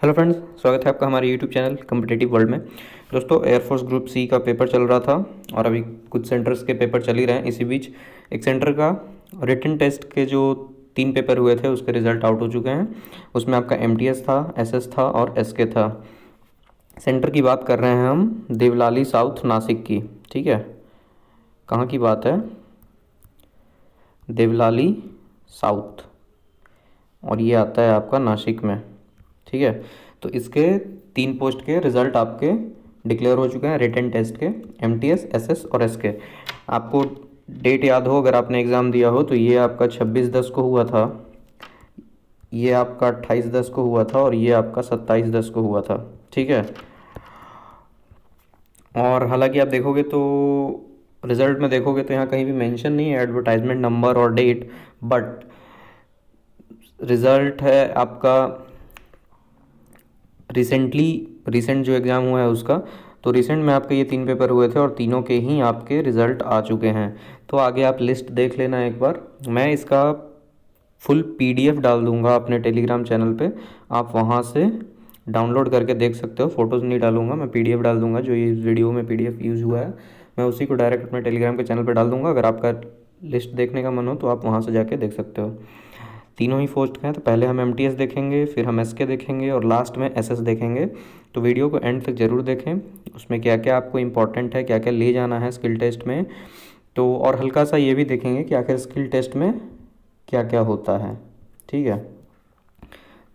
Hello friends, स्वागत है आपका हमारे यूट्यूब चैनल कॉम्पिटिटिव वर्ल्ड में। दोस्तों, एयरफोर्स ग्रुप सी का पेपर चल रहा था और अभी कुछ सेंटर्स के पेपर चल ही रहे हैं। इसी बीच एक सेंटर का रिटन टेस्ट के जो 3 पेपर हुए थे उसके रिज़ल्ट आउट हो चुके हैं। उसमें आपका एमटीएस था, एसएस था और एसके था। सेंटर की बात कर रहे हैं हम देवलाली साउथ नासिक की। ठीक है, कहाँ की बात है? देवलाली साउथ, और ये आता है आपका नासिक में। ठीक है, तो इसके 3 पोस्ट के रिज़ल्ट आपके डिक्लेयर हो चुके हैं रिटन टेस्ट के, एमटीएस, एसएस और एसके। आपको डेट याद हो, अगर आपने एग्ज़ाम दिया हो, तो ये आपका 26/10 को हुआ था, ये आपका 28/10 को हुआ था और ये आपका 27/10 को हुआ था। ठीक है, और हालांकि आप देखोगे तो रिज़ल्ट में देखोगे तो यहाँ कहीं भी मेंशन नहीं है एडवर्टाइजमेंट नंबर और डेट, बट रिज़ल्ट है आपका रिसेंट जो एग्ज़ाम हुआ है उसका। तो रिसेंट में आपके ये 3 पेपर हुए थे और तीनों के ही आपके रिज़ल्ट आ चुके हैं। तो आगे आप लिस्ट देख लेना एक बार। मैं इसका फुल पीडीएफ डाल दूंगा अपने टेलीग्राम चैनल पे, आप वहाँ से डाउनलोड करके देख सकते हो। फ़ोटोज़ नहीं डालूंगा, मैं पीडीएफ डाल दूंगा। जो ये वीडियो में पीडीएफ यूज़ हुआ है मैं उसी को डायरेक्ट अपने टेलीग्राम के चैनल पर डाल दूंगा। अगर आपका लिस्ट देखने का मन हो तो आप वहाँ से जाके देख सकते हो। तीनों ही पोस्ट हैं, तो पहले हम एमटीएस देखेंगे, फिर हम एसके देखेंगे और लास्ट में एसएस देखेंगे। तो वीडियो को एंड तक ज़रूर देखें, उसमें क्या क्या आपको इम्पोर्टेंट है, क्या क्या ले जाना है स्किल टेस्ट में। तो और हल्का सा ये भी देखेंगे कि आखिर स्किल टेस्ट में क्या क्या होता है। ठीक है,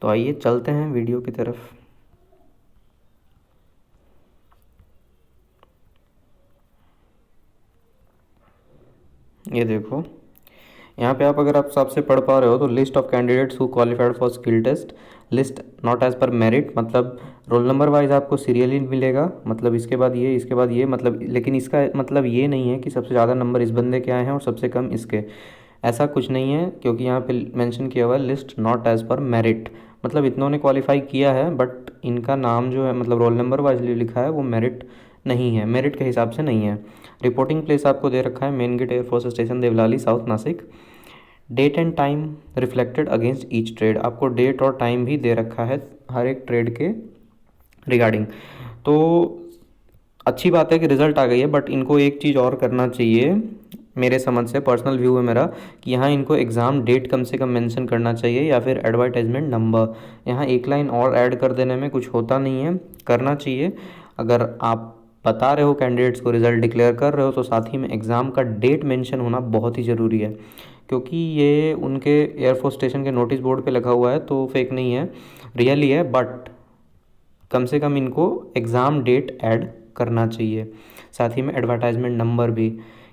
तो आइए चलते हैं वीडियो की तरफ। ये देखो, यहाँ पे आप अगर आप साफ से पढ़ पा रहे हो तो list of candidates who qualified for skill test, list not as per merit, मतलब रोल नंबर वाइज आपको सीरियली मिलेगा, मतलब इसके बाद ये, इसके बाद ये, मतलब लेकिन इसका मतलब ये नहीं है कि सबसे ज़्यादा नंबर इस बंदे के आए हैं और सबसे कम इसके। ऐसा कुछ नहीं है, क्योंकि यहाँ पे मेंशन किया हुआ है list not as per merit, मतलब इतनों ने क्वालिफाई किया है बट इनका नाम जो है, मतलब रोल नंबर वाइज लिखा है, वो मेरिट नहीं है, मेरिट के हिसाब से नहीं है। रिपोर्टिंग प्लेस आपको दे रखा है main gate air force station Devlali south Nashik. Date and time reflected against each trade, आपको डेट और टाइम भी दे रखा है हर एक ट्रेड के रिगार्डिंग। तो अच्छी बात है कि रिज़ल्ट आ गई है, बट इनको एक चीज़ और करना चाहिए, मेरे समझ से, पर्सनल व्यू है मेरा, कि यहाँ इनको एग्ज़ाम डेट कम से कम मेंशन करना चाहिए या फिर एडवर्टाइजमेंट नंबर। यहाँ एक लाइन और ऐड कर देने में कुछ होता नहीं है, करना चाहिए। अगर आप बता रहे हो कैंडिडेट्स को, रिज़ल्ट डिक्लेयर कर रहे हो, तो साथ ही में एग्ज़ाम का डेट मेंशन होना बहुत ही ज़रूरी है, क्योंकि ये उनके एयरफोर्स स्टेशन के नोटिस बोर्ड पे लगा हुआ है, तो फेक नहीं है, रियली है। बट कम से कम इनको एग्ज़ाम डेट ऐड करना चाहिए, साथ ही में एडवर्टाइजमेंट नंबर भी,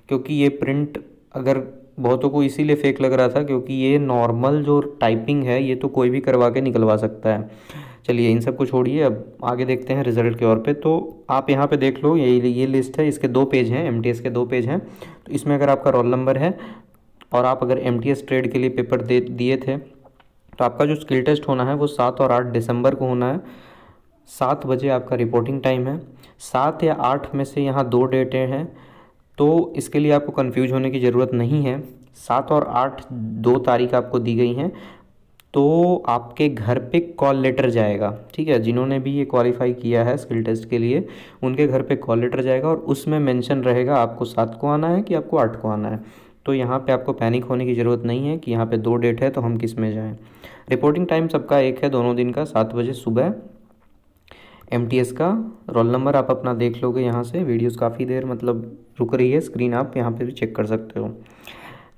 क्योंकि ये प्रिंट अगर बहुतों को इसीलिए फेक लग रहा था क्योंकि ये नॉर्मल जो टाइपिंग है ये तो कोई भी करवा के निकलवा सकता है। चलिए इन सब को छोड़िए, अब आगे देखते हैं रिज़ल्ट की ओर पे। तो आप यहाँ पे देख लो, ये लिस्ट है, इसके 2 पेज हैं, एमटीएस के 2 पेज हैं। तो इसमें अगर आपका रोल नंबर है और आप अगर एमटीएस ट्रेड के लिए पेपर दे दिए थे, तो आपका जो स्किल टेस्ट होना है वो 7 और 8 दिसंबर को होना है। 7 बजे आपका रिपोर्टिंग टाइम है। 7 या 8 में से यहाँ 2 डेटें हैं, तो इसके लिए आपको कंफ्यूज होने की ज़रूरत नहीं है। 7 और 8 2 तारीख आपको दी गई हैं, तो आपके घर पे कॉल लेटर जाएगा। ठीक है, जिन्होंने भी ये क्वालिफाई किया है स्किल टेस्ट के लिए, उनके घर पे कॉल लेटर जाएगा और उसमें मेंशन रहेगा आपको 7 को आना है कि आपको 8 को आना है। तो यहाँ पे आपको पैनिक होने की ज़रूरत नहीं है कि यहाँ पे 2 डेट है तो हम किस में जाएँ। रिपोर्टिंग टाइम सबका एक है, दोनों दिन का, 7 बजे सुबह। एमटीएस का रोल नंबर आप अपना देख लोगे यहाँ से, वीडियोस काफ़ी देर मतलब रुक रही है, स्क्रीन आप यहाँ पे भी चेक कर सकते हो।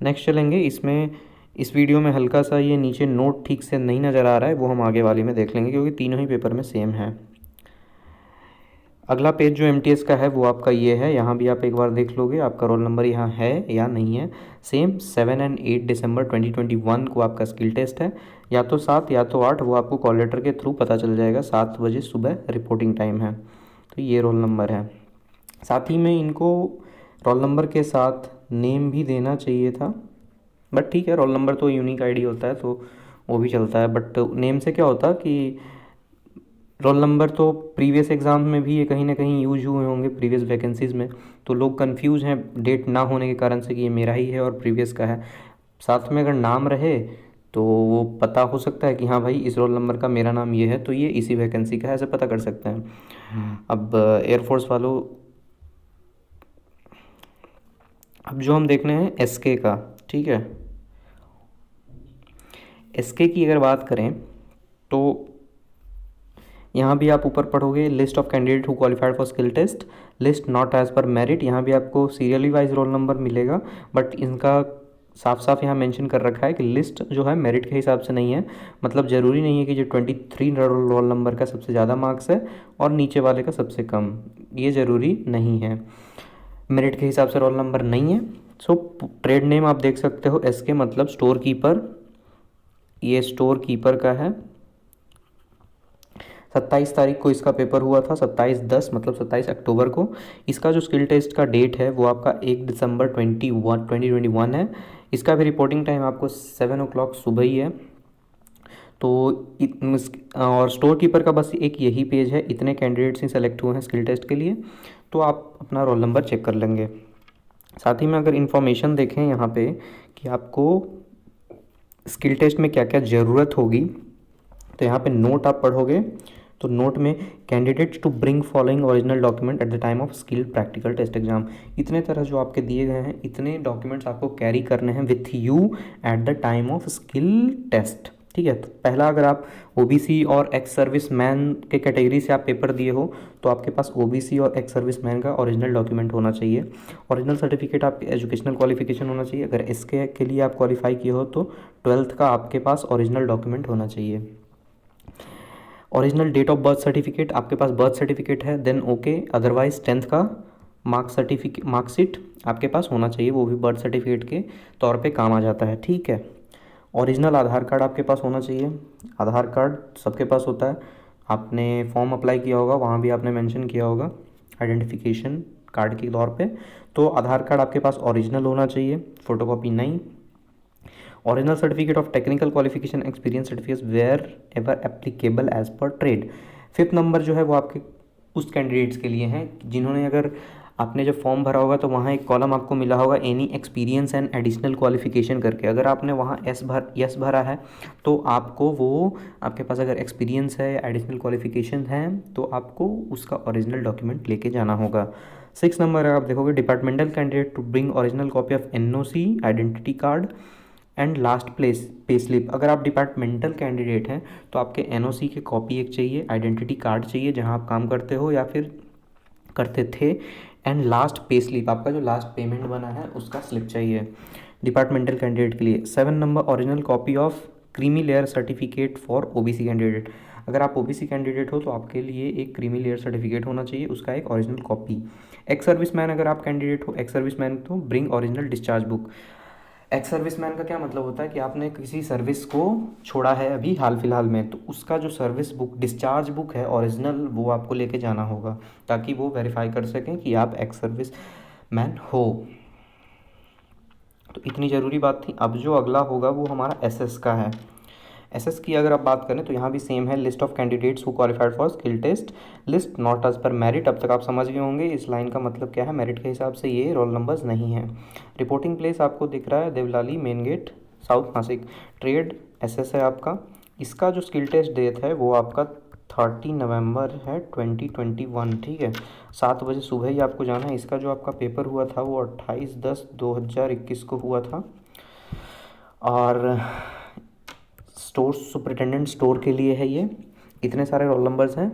नेक्स्ट चलेंगे, इसमें इस वीडियो में हल्का सा ये नीचे नोट ठीक से नहीं नज़र आ रहा है, वो हम आगे वाली में देख लेंगे क्योंकि तीनों ही पेपर में सेम है। अगला पेज जो एमटीएस का है वो आपका ये है, यहाँ भी आप एक बार देख लोगे आपका रोल नंबर यहाँ है या नहीं है। सेम 7 और 8 दिसंबर 2021 को आपका स्किल टेस्ट है, या तो 7 या तो 8, वो आपको कॉल लेटर के थ्रू पता चल जाएगा। 7 बजे सुबह रिपोर्टिंग टाइम है, तो ये रोल नंबर है। साथ ही में इनको रोल नंबर के साथ नेम भी देना चाहिए था, बट ठीक है, रोल नंबर तो यूनिक आईडी होता है तो वो भी चलता है। बट नेम से क्या होता कि रोल नंबर तो प्रीवियस एग्ज़ाम में भी ये कहीं ना कहीं यूज हुए होंगे, प्रीवियस वैकेंसीज़ में, तो लोग कंफ्यूज हैं डेट ना होने के कारण से कि ये मेरा ही है और प्रीवियस का है। साथ में अगर नाम रहे तो वो पता हो सकता है कि हाँ भाई इस रोल नंबर का मेरा नाम ये है तो ये इसी वैकेंसी का है, ऐसे पता कर सकते हैं। अब एयरफोर्स वालों, अब जो हम देख रहे हैं एसके का, ठीक है, एसके की अगर बात करें तो यहाँ भी आप ऊपर पढ़ोगे list of candidate who qualified for skill test, list not as per merit. यहाँ भी आपको सीरियली वाइज रोल नंबर मिलेगा, बट इनका साफ साफ यहाँ मेंशन कर रखा है कि लिस्ट जो है मेरिट के हिसाब से नहीं है। मतलब ज़रूरी नहीं है कि जो 23 रोल नंबर का सबसे ज़्यादा मार्क्स है और नीचे वाले का सबसे कम, ये ज़रूरी नहीं है। मेरिट के हिसाब से रोल नंबर नहीं है। सो ट्रेड नेम आप देख सकते हो एसके, मतलब स्टोर कीपर, ये स्टोर कीपर का है। 27 तारीख को इसका पेपर हुआ था, 27/10 मतलब 27 अक्टूबर को। इसका जो स्किल टेस्ट का डेट है वो आपका 1 दिसंबर 2021 है। इसका भी रिपोर्टिंग टाइम आपको 7 o'clock सुबह ही है। तो और स्टोर कीपर का बस एक यही पेज है, इतने कैंडिडेट्स ही सेलेक्ट हुए हैं स्किल टेस्ट के लिए, तो आप अपना रोल नंबर चेक कर लेंगे। साथ ही में अगर इन्फॉर्मेशन देखें यहाँ पे कि आपको स्किल टेस्ट में क्या क्या ज़रूरत होगी, तो यहाँ पे नोट आप पढ़ोगे तो नोट में candidates to bring following original document at the time of skill practical test exam. इतने तरह जो आपके दिए गए हैं, इतने डॉक्यूमेंट्स आपको कैरी करने हैं with you at the time of skill test, ठीक है। तो पहला, अगर आप ओबीसी और एक्स सर्विस मैन के कैटेगरी से आप पेपर दिए हो तो आपके पास ओबीसी और एक्स सर्विस मैन का ओरिजिनल डॉक्यूमेंट होना चाहिए। ओरिजिनल सर्टिफिकेट आपके एजुकेशनल क्वालिफिकेशन होना चाहिए। अगर इसके के लिए आप क्वालिफाई किए हो तो 12th का आपके पास ओरिजिनल डॉक्यूमेंट होना चाहिए। Original date of birth certificate, आपके पास बर्थ सर्टिफिकेट है देन ओके, अदरवाइज 10th का मार्कशीट आपके पास होना चाहिए, वो भी बर्थ सर्टिफिकेट के तौर पे काम आ जाता है, ठीक है। ओरिजिनल आधार कार्ड आपके पास होना चाहिए। आधार कार्ड सबके पास होता है, आपने फॉर्म अप्लाई किया होगा वहाँ भी आपने मेंशन किया होगा आइडेंटिफिकेशन कार्ड के तौर पे, तो आधार कार्ड आपके पास ओरिजिनल होना चाहिए, फोटोकॉपी नहीं। Original certificate of technical qualification experience certificate wherever applicable as per trade. 5th number जो है वो आपके उस कैंडिडेट्स के लिए हैं जिन्होंने, अगर आपने जब फॉर्म भरा होगा तो वहाँ एक कॉलम आपको मिला होगा any experience and additional qualification करके, अगर आपने वहाँ यस भरा है तो आपको वो, आपके पास अगर एक्सपीरियंस है एडिशनल क्वालिफिकेशन है तो आपको उसका ओरिजिनल डॉक्यूमेंट लेके जाना होगा। 6 नंबर आप देखोगे departmental candidate to bring original copy of NOC identity card and last pay slip. अगर आप डिपार्टमेंटल कैंडिडेट हैं तो आपके एनओसी की कॉपी एक चाहिए, आइडेंटिटी कार्ड चाहिए जहां आप काम करते हो या फिर करते थे, एंड लास्ट पे स्लिप, आपका जो लास्ट पेमेंट बना है उसका स्लिप चाहिए डिपार्टमेंटल कैंडिडेट के लिए। 7 number original copy of creamy layer certificate for OBC candidate. अगर आप ओबीसी कैंडिडेट हो तो आपके लिए एक क्रीमी लेयर सर्टिफिकेट होना चाहिए, उसका एक ओरिजिनल कॉपी। एक्स सर्विसमैन, अगर आप कैंडिडेट हो एक्स सर्विसमैन तो bring original discharge book. Ex serviceman का क्या मतलब होता है कि आपने किसी सर्विस को छोड़ा है अभी हाल फिलहाल में, तो उसका जो सर्विस बुक डिस्चार्ज बुक है ओरिजिनल, वो आपको लेके जाना होगा ताकि वो वेरीफाई कर सकें कि आप एक्स सर्विस मैन हो। तो इतनी ज़रूरी बात थी। अब जो अगला होगा वो हमारा एसएस का है। एसएस की अगर आप बात करें तो यहाँ भी सेम है, list of candidates who qualified for skill test, list not as per merit. अब तक आप समझ गए होंगे इस लाइन का मतलब क्या है, मेरिट के हिसाब से ये रोल नंबर्स नहीं है। रिपोर्टिंग प्लेस आपको दिख रहा है Devlali main gate south Nashik. Trade SS है आपका। इसका जो स्किल टेस्ट डेट है वो आपका 30 नवंबर है 2021, ठीक है। 7 बजे सुबह ही आपको जाना है। इसका जो आपका पेपर हुआ था वो 28/10/2021 को हुआ था। और स्टोर सुपरिटेंडेंट स्टोर के लिए है ये। इतने सारे रोल नंबर्स हैं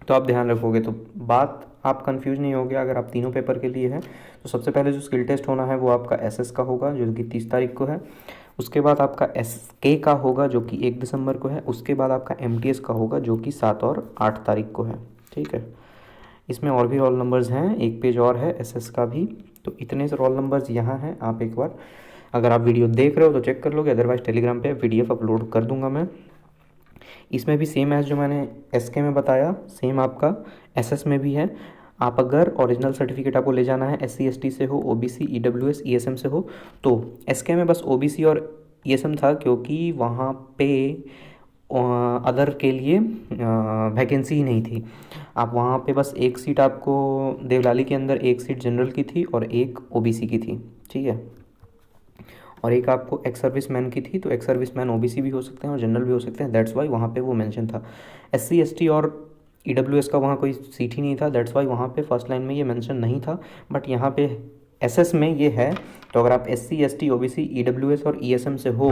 तो आप ध्यान रखोगे तो बात आप कंफ्यूज नहीं होगे। अगर आप तीनों पेपर के लिए है तो सबसे पहले जो स्किल टेस्ट होना है वो आपका एसएस का होगा जो कि 30 तारीख को है। उसके बाद आपका एसके का होगा जो कि 1 दिसंबर को है। उसके बाद आपका एमटीएस का होगा जो कि 7 और 8 तारीख को है, ठीक है। इसमें और भी रोल नंबर्स हैं, एक पेज और है एसएस का भी। तो इतने से रोल नंबर्स यहाँ हैं। आप एक बार अगर आप वीडियो देख रहे हो तो चेक कर लोगे, अदरवाइज टेलीग्राम पे पीडीएफ अपलोड कर दूंगा मैं। इसमें भी सेम है जो मैंने एसके में बताया, सेम आपका एसएस में भी है। आप अगर ओरिजिनल सर्टिफिकेट आपको ले जाना है एससी एसटी से हो, ओबीसी ईडब्ल्यूएस ईएसएम से हो, तो एसके में बस ओबीसी और ईएसएम था क्योंकि वहाँ पे अदर के लिए वैकेंसी ही नहीं थी। आप वहाँ पे बस एक सीट आपको देवलाली के अंदर एक सीट जनरल की थी और एक ओबीसी की थी, ठीक है। और एक आपको एक्स सर्विस मैन की थी, तो एक्स सर्विस मैन ओबीसी भी हो सकते हैं और जनरल भी हो सकते हैं, दैट्स वाई वहाँ पे वो मेंशन था। एससी एसटी और ईडब्ल्यूएस का वहाँ कोई सीट ही नहीं था, दैट्स वाई वहाँ पे फर्स्ट लाइन में ये मेंशन नहीं था, बट यहाँ पे एसएस में ये है। तो अगर आप एससी एसटी ओबीसी ईडब्ल्यूएस और ईएसएम से हो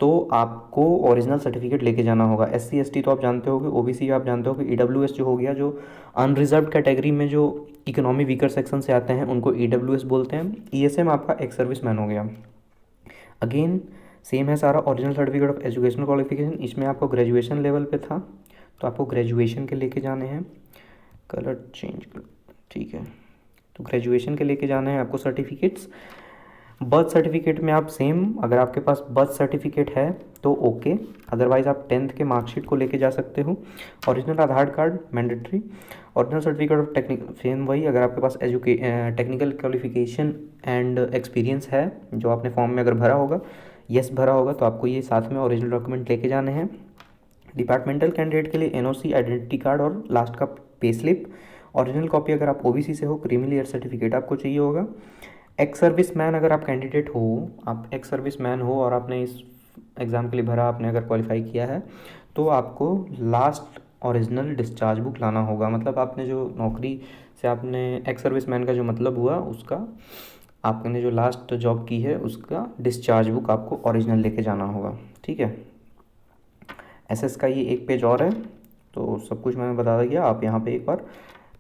तो आपको ओरिजिनल सर्टिफिकेट लेके जाना होगा। एससी एसटी तो आप जानते होगे, ओबीसी आप जानते हो कि ईडब्ल्यूएस जो हो गया, जो अनरिजर्व कैटेगरी में जो इकोनॉमी वीकर सेक्शन से आते हैं उनको ईडब्ल्यूएस बोलते हैं। ईएसएम आपका एक्स सर्विस मैन हो गया। अगेन सेम है सारा, original certificate of educational qualification, इसमें आपको ग्रेजुएशन लेवल पे था तो आपको ग्रेजुएशन के लेके जाने हैं। कलर चेंज कर, ठीक है, तो ग्रेजुएशन के लेके जाना है आपको सर्टिफिकेट्स। बर्थ सर्टिफिकेट में आप सेम, अगर आपके पास बर्थ सर्टिफिकेट है तो ओके, अदरवाइज आप 10th के मार्कशीट को लेके जा सकते हो। Original Aadhaar card mandatory. Original certificate of technical, same वही, अगर आपके पास टेक्निकल क्वालिफिकेशन एंड एक्सपीरियंस है जो आपने फॉर्म में अगर भरा होगा, यस भरा होगा, तो आपको ये साथ में ओरिजिनल डॉक्यूमेंट लेके जाने हैं। डिपार्टमेंटल कैंडिडेट के लिए एनओसी, आइडेंटिटी कार्ड और लास्ट का पे स्लिप। ओरिजिनल कॉपी अगर आप ओबीसी से हो, क्रीमी लेयर सर्टिफिकेट आपको चाहिए होगा। एक्स सर्विस मैन अगर आप कैंडिडेट हो, आप एक्स सर्विस मैन हो और आपने इस एग्ज़ाम के लिए भरा, आपने अगर क्वालिफाई किया है, तो आपको लास्ट ओरिजिनल डिस्चार्ज बुक लाना होगा। मतलब आपने जो नौकरी से आपने एक्स सर्विस मैन का जो मतलब हुआ उसका, आपने जो लास्ट जॉब की है उसका डिस्चार्ज बुक आपको ओरिजिनल लेके जाना होगा, ठीक है। एसएस का ये एक पेज और है, तो सब कुछ मैंने बता दिया। आप यहाँ पे एक बार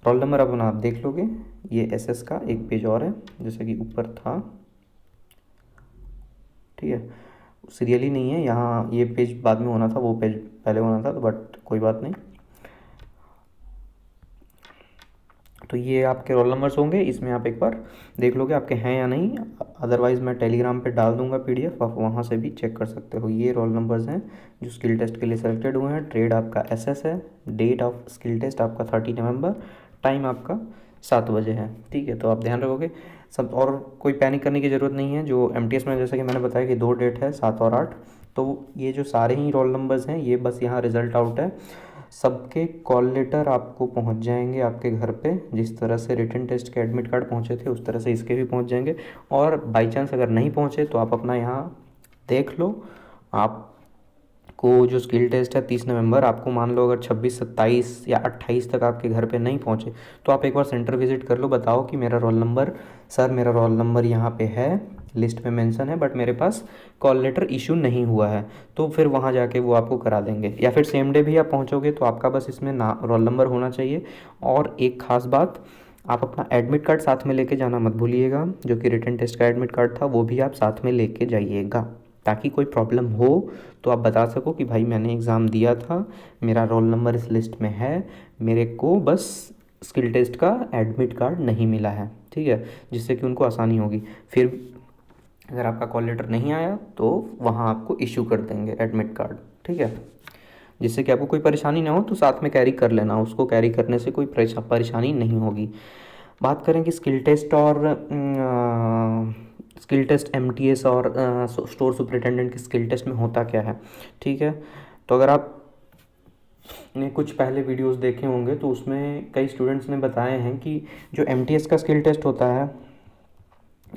रोल नंबर अपना आप देख लोगे। ये एसएस का एक पेज और है, जैसे कि ऊपर था, ठीक है, सीरियली नहीं है यहाँ, ये पेज बाद में होना था, वो पेज पहले होना था, तो बट कोई बात नहीं। तो ये आपके रोल नंबर्स होंगे, इसमें आप एक बार देख लोगे आपके हैं या नहीं, अदरवाइज़ मैं टेलीग्राम पे डाल दूंगा पीडीएफ, आप वहाँ से भी चेक कर सकते हो। ये रोल नंबर्स हैं जो स्किल टेस्ट के लिए सेलेक्टेड हुए हैं। ट्रेड आपका एसएस है, डेट ऑफ स्किल टेस्ट आपका 30 नवंबर, टाइम आपका 7 बजे है, ठीक है। तो आप ध्यान रखोगे सब, और कोई पैनिक करने की ज़रूरत नहीं है। जो एमटीएस में जैसे कि मैंने बताया कि 2 डेट है, 7 और 8, तो ये जो सारे ही रोल नंबर्स हैं ये बस यहाँ रिजल्ट आउट है। सबके कॉल लेटर आपको पहुंच जाएंगे आपके घर पे, जिस तरह से रिटन टेस्ट के एडमिट कार्ड पहुंचे थे उस तरह से इसके भी पहुंच जाएंगे। और बाई चांस अगर नहीं पहुंचे तो आप अपना यहाँ देख लो। आपको जो स्किल टेस्ट है 30 नवंबर, आपको मान लो अगर 26, 27 या 28 तक आपके घर पे नहीं पहुंचे तो आप एक बार सेंटर विजिट कर लो, बताओ कि मेरा रोल नंबर, सर मेरा रोल नंबर यहाँ पे है, लिस्ट में मेंशन है, बट मेरे पास कॉल लेटर इशू नहीं हुआ है। तो फिर वहाँ जाके वो आपको करा देंगे, या फिर सेम डे भी आप पहुँचोगे तो आपका बस इसमें ना रोल नंबर होना चाहिए। और एक खास बात, आप अपना एडमिट कार्ड साथ में लेके जाना मत भूलिएगा, जो कि रिटन टेस्ट का एडमिट कार्ड था वो भी आप साथ में लेके जाइएगा, ताकि कोई प्रॉब्लम हो तो आप बता सको कि भाई मैंने एग्ज़ाम दिया था, मेरा रोल नंबर इस लिस्ट में है, मेरे को बस स्किल टेस्ट का एडमिट कार्ड नहीं मिला है, ठीक है, जिससे कि उनको आसानी होगी। फिर अगर आपका कॉल लेटर नहीं आया तो वहाँ आपको इशू कर देंगे एडमिट कार्ड, ठीक है, जिससे कि आपको कोई परेशानी ना हो। तो साथ में कैरी कर लेना, उसको कैरी करने से कोई परेशानी नहीं होगी। बात करें कि स्किल टेस्ट और स्किल टेस्ट एमटीएस और स्टोर सुपरिटेंडेंट के स्किल टेस्ट में होता क्या है, ठीक है। तो अगर आप ने कुछ पहले वीडियोस देखे होंगे तो उसमें कई स्टूडेंट्स ने बताए हैं कि जो एमटीएस का स्किल टेस्ट होता है,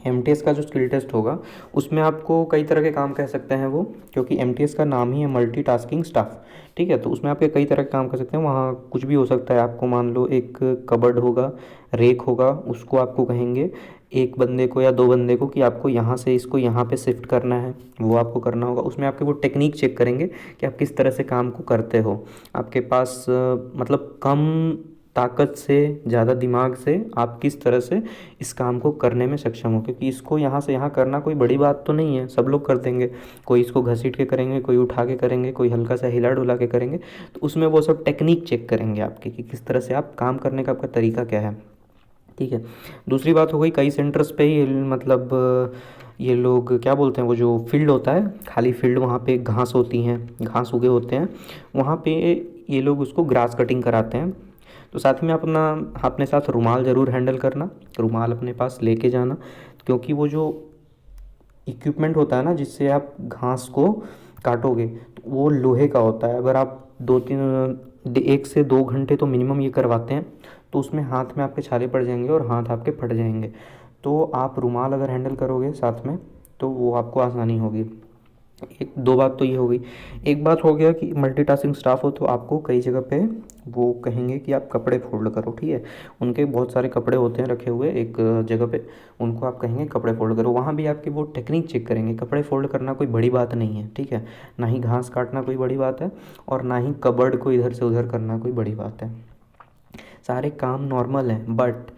एमटीएस का जो स्किल टेस्ट होगा उसमें आपको कई तरह के काम कह सकते हैं वो, क्योंकि एमटीएस का नाम ही है मल्टीटास्किंग स्टाफ, ठीक है। तो उसमें आप कई तरह के काम कर सकते हैं, वहाँ कुछ भी हो सकता है। आपको मान लो एक कबर्ड होगा, रेक होगा, उसको आपको कहेंगे एक बंदे को या 2 बंदे को कि आपको यहाँ से इसको यहाँ पे शिफ्ट करना है, वो आपको करना होगा। उसमें आपके वो टेक्निक चेक करेंगे कि आप किस तरह से काम को करते हो, आपके पास मतलब कम ताकत से ज़्यादा दिमाग से आप किस तरह से इस काम को करने में सक्षम हो, क्योंकि इसको यहाँ से यहाँ करना कोई बड़ी बात तो नहीं है, सब लोग कर देंगे। कोई इसको घसीट के करेंगे, कोई उठा के करेंगे, कोई हल्का सा हिला डुला के करेंगे। तो उसमें वो सब टेक्निक चेक करेंगे आपके कि किस तरह से आप काम करने का आपका तरीका क्या है, ठीक है। दूसरी बात हो गई, कई सेंटर्स पे ही मतलब ये लोग क्या बोलते हैं, वो जो फील्ड होता है खाली फील्ड, वहाँ पे घास होती हैं, घास उगे होते हैं, वहाँ पे ये लोग उसको ग्रास कटिंग कराते हैं। तो साथ में आप अपने साथ रुमाल ज़रूर हैंडल करना, रुमाल अपने पास लेके जाना, क्योंकि वो जो इक्विपमेंट होता है ना जिससे आप घास को काटोगे, तो वो लोहे का होता है। अगर आप 1 से 2 घंटे तो मिनिमम ये करवाते हैं, तो उसमें हाथ में आपके छाले पड़ जाएंगे और हाथ आपके फट जाएंगे। तो आप रुमाल अगर हैंडल करोगे साथ में तो वो आपको आसानी होगी। एक दो बात तो ये हो गई। एक बात हो गया कि मल्टीटास्किंग स्टाफ हो तो आपको कई जगह पे वो कहेंगे कि आप कपड़े फोल्ड करो, ठीक है। उनके बहुत सारे कपड़े होते हैं रखे हुए एक जगह पे, उनको आप कहेंगे कपड़े फोल्ड करो। वहाँ भी आपकी वो टेक्निक चेक करेंगे। कपड़े फोल्ड करना कोई बड़ी बात नहीं है, ठीक है। ना ही घास काटना कोई बड़ी बात है, और ना ही कबर्ड को इधर से उधर करना कोई बड़ी बात है। सारे काम नॉर्मल हैं, बट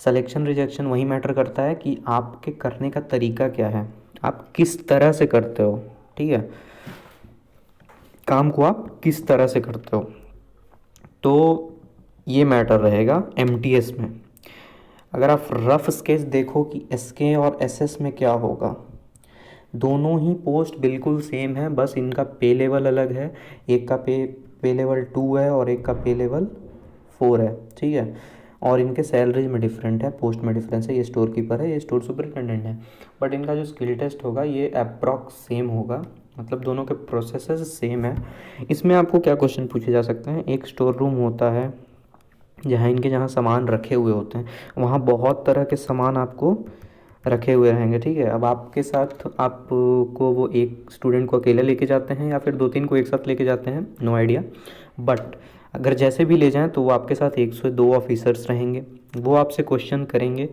सिलेक्शन रिजेक्शन वही मैटर करता है कि आपके करने का तरीका क्या है, आप किस तरह से करते हो, ठीक है। काम को आप किस तरह से करते हो, तो ये मैटर रहेगा एमटीएस में। अगर आप रफ स्केच देखो कि एसके और एसएस में क्या होगा, दोनों ही पोस्ट बिल्कुल सेम है, बस इनका पे लेवल अलग है। एक का पे लेवल 2 है और एक का पे लेवल 4 है, ठीक है। और इनके सैलरीज में डिफरेंट है, पोस्ट में डिफरेंस है। ये स्टोर कीपर है, ये स्टोर सुपरिटेंडेंट है, बट इनका जो स्किल टेस्ट होगा ये अप्रॉक्स सेम होगा, मतलब दोनों के प्रोसेसेस सेम है। इसमें आपको क्या क्वेश्चन पूछे जा सकते हैं, एक स्टोर रूम होता है जहाँ सामान रखे हुए होते हैं, वहाँ बहुत तरह के सामान आपको रखे हुए रहेंगे, ठीक है। अब आपके साथ आपको वो एक स्टूडेंट को अकेले लेके जाते हैं या फिर 2-3 को एक साथ लेके जाते हैं, नो आइडिया। बट अगर जैसे भी ले जाएं तो वो आपके साथ 102 ऑफिसर्स रहेंगे। वो आपसे क्वेश्चन करेंगे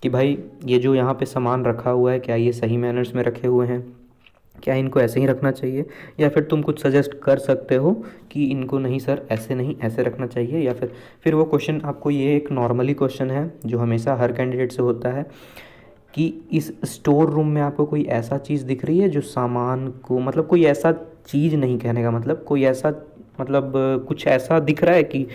कि भाई ये जो यहाँ पे सामान रखा हुआ है क्या ये सही मैनर्स में रखे हुए हैं, क्या इनको ऐसे ही रखना चाहिए, या फिर तुम कुछ सजेस्ट कर सकते हो कि इनको नहीं सर ऐसे नहीं ऐसे रखना चाहिए, या फिर वो क्वेश्चन आपको, ये एक नॉर्मली क्वेश्चन है जो हमेशा हर कैंडिडेट से होता है कि इस स्टोर रूम में आपको कोई ऐसा चीज़ दिख रही है जो सामान को, मतलब कोई ऐसा चीज़ नहीं, कहने का मतलब कोई ऐसा, मतलब कुछ ऐसा दिख रहा है कि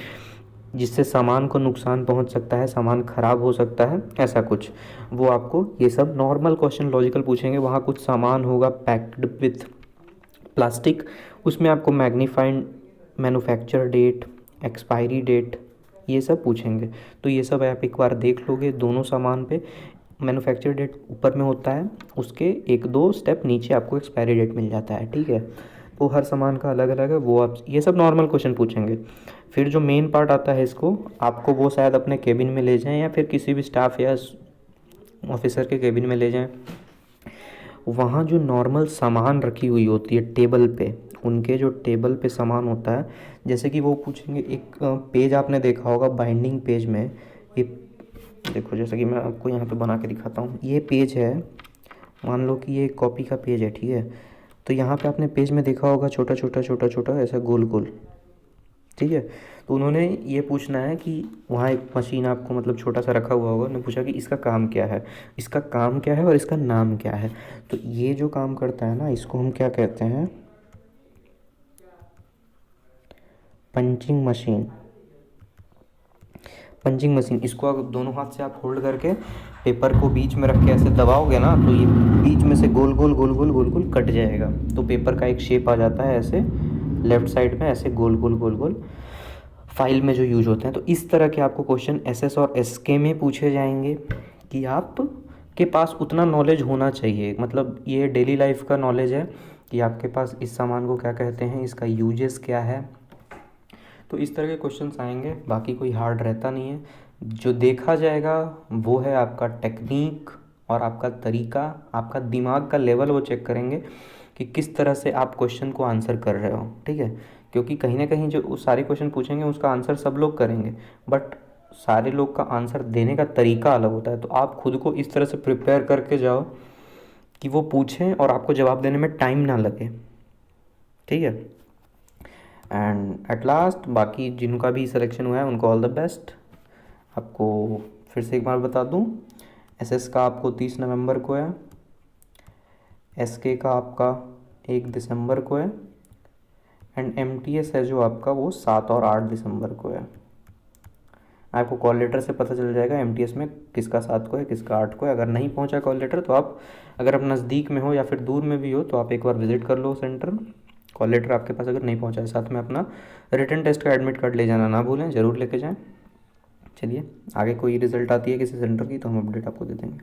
जिससे सामान को नुकसान पहुंच सकता है, सामान ख़राब हो सकता है, ऐसा कुछ। वो आपको ये सब नॉर्मल क्वेश्चन लॉजिकल पूछेंगे। वहाँ कुछ सामान होगा पैक्ड विथ प्लास्टिक, उसमें आपको magnified manufacture date, expiry date, ये सब पूछेंगे। तो ये सब आप एक बार देख लोगे। दोनों सामान पे मैन्युफैक्चर डेट ऊपर में होता है, उसके 1-2 स्टेप नीचे आपको एक्सपायरी डेट मिल जाता है, ठीक है। तो हर सामान का अलग अलग है, वो आप ये सब नॉर्मल क्वेश्चन पूछेंगे। फिर जो मेन पार्ट आता है इसको आपको, वो शायद अपने केबिन में ले जाएं या फिर किसी भी स्टाफ या ऑफिसर के केबिन में ले जाएं। वहाँ जो नॉर्मल सामान रखी हुई होती है टेबल पे, उनके जो टेबल पे सामान होता है, जैसे कि वो पूछेंगे, एक पेज आपने देखा होगा बाइंडिंग पेज में, ये देखो, जैसे कि मैं आपको यहाँ पे बना के दिखाता हूँ। ये पेज है, मान लो कि ये कॉपी का पेज है, ठीक है। तो यहाँ पे आपने पेज में देखा होगा छोटा छोटा छोटा छोटा ऐसा गोल गोल, ठीक है। तो उन्होंने ये पूछना है कि वहाँ एक मशीन आपको मतलब छोटा सा रखा हुआ होगा, उन्होंने पूछा कि इसका काम क्या है, इसका काम क्या है और इसका नाम क्या है। तो ये जो काम करता है ना, इसको हम क्या कहते हैं, पंचिंग मशीन। पंचिंग मशीन, इसको अगर दोनों हाथ से आप होल्ड करके पेपर को बीच में रख के ऐसे दबाओगे ना, तो ये बीच में से गोल गोल गोल गोल गोल गोल कट जाएगा। तो पेपर का एक शेप आ जाता है ऐसे लेफ्ट साइड में, ऐसे गोल गोल गोल गोल, फाइल में जो यूज होते हैं। तो इस तरह के आपको क्वेश्चन एसएस और एसके में पूछे जाएंगे कि आप के पास उतना नॉलेज होना चाहिए, मतलब ये डेली लाइफ का नॉलेज है कि आपके पास इस सामान को क्या कहते हैं, इसका यूजेस क्या है। तो इस तरह के क्वेश्चंस आएंगे, बाकी कोई हार्ड रहता नहीं है। जो देखा जाएगा वो है आपका टेक्निक और आपका तरीका, आपका दिमाग का लेवल वो चेक करेंगे कि किस तरह से आप क्वेश्चन को आंसर कर रहे हो, ठीक है। क्योंकि कहीं ना कहीं जो सारे क्वेश्चन पूछेंगे उसका आंसर सब लोग करेंगे, बट सारे लोग का आंसर देने का तरीका अलग होता है। तो आप खुद को इस तरह से प्रिपेयर करके जाओ कि वो पूछें और आपको जवाब देने में टाइम ना लगे, ठीक है। एंड एट लास्ट, बाकी जिनका भी सिलेक्शन हुआ है उनको ऑल द बेस्ट। आपको फिर से एक बार बता दूं, एसएस का आपको 30 नवंबर को है, एसके का आपका 1 दिसंबर को है, एंड एमटीएस है जो आपका वो 7 और 8 दिसंबर को है। आपको कॉल लेटर से पता चल जाएगा एमटीएस में किसका 7 को है किसका 8 को है। अगर नहीं पहुंचा कॉल लेटर तो आप, अगर आप नज़दीक में हो या फिर दूर में भी हो, तो आप एक बार विजिट कर लो सेंटर। कॉल लेटर आपके पास अगर नहीं पहुंचा है, साथ में अपना रिटन टेस्ट का एडमिट कार्ड ले जाना ना भूलें, ज़रूर लेके जाएं। चलिए, आगे कोई रिज़ल्ट आती है किसी सेंटर की तो हम अपडेट आपको दे देंगे।